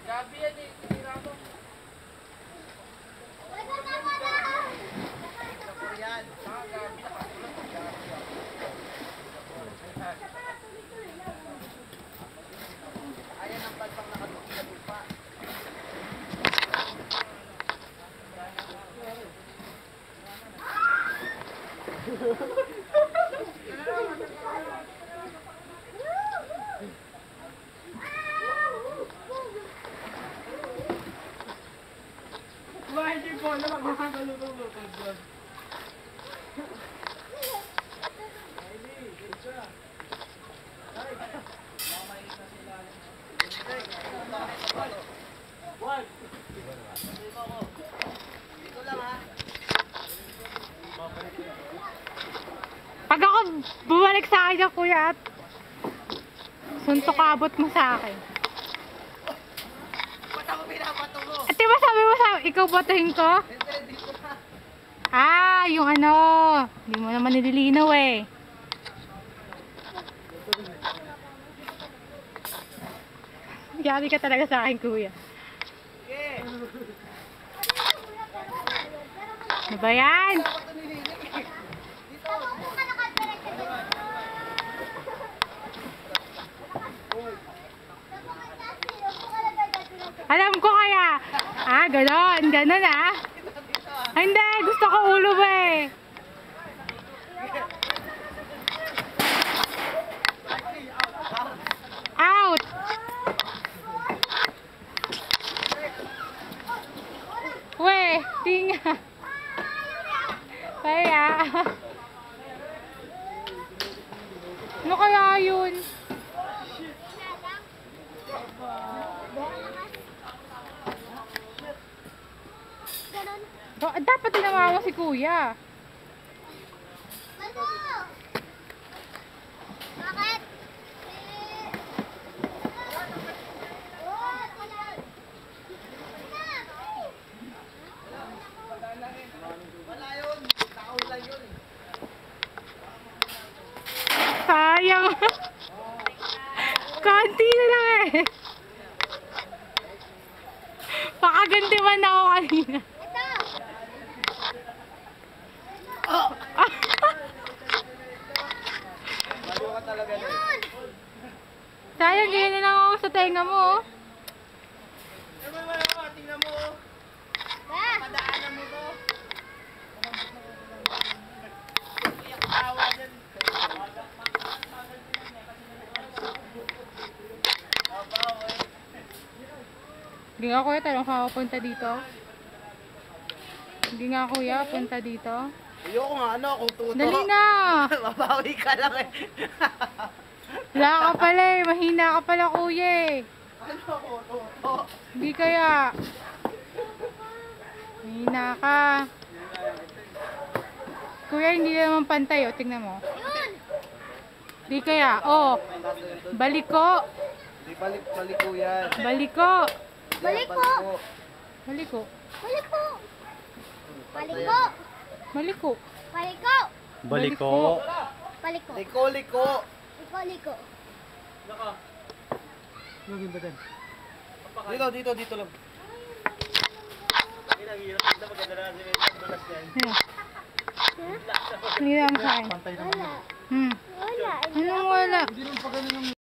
Gabi yan eh, tinira mo. Ayan ang pagpang nakatukin na lupa. Wah, hindi ko na magkakaluto-luto doon. Pag ako bumalik sa akin, kuya, at suntok abot mo sa akin. Ba't ako pinapato mo? At diba sabi mo ikaw botohin ko? Dito na. Ah, yung ano, hindi mo naman nililinaw eh. Yari ka talaga sa akin, kuya. Okay. Ano ba yan? Alam ko kaya. Ah, ganon. Ganon ah. Hindi, gusto ko ulo ba eh. Out. Weh, tinga. Kaya. Ano kaya yun? Dapat tinawa mo si kuya. Bakit? Wala yun. Nakaulan yun eh. Sayang. Konti na lang eh. Pakaganti man ako kanina. Balo ka talaga na. Sayang, ganyan na lang ako sa tenga mo. Tingnan mo. Padaanan mo to. Iyak tawa dyan. Hindi nga kuya, talong ka punta dito. Hindi nga kuya, punta dito. Ayoko nga, ano, kung tuto. Dali na! Mabawi ka lang eh. Wala ka pala eh, mahina ka pala kuya eh. Ano, kung tuto. Hindi kaya. Mahina ka. Kuya, hindi naman pantay oh, tingnan mo. Hindi kaya, oh. Baliko. Di baliko yan. Baliko. Baliko. Baliko. Baliko. Baliko. Baliko. Baliko. Baliko. Baliko. Liko-liko. Liko. Dito lang. Hindi naman sa akin. Wala. Anong wala? Wala.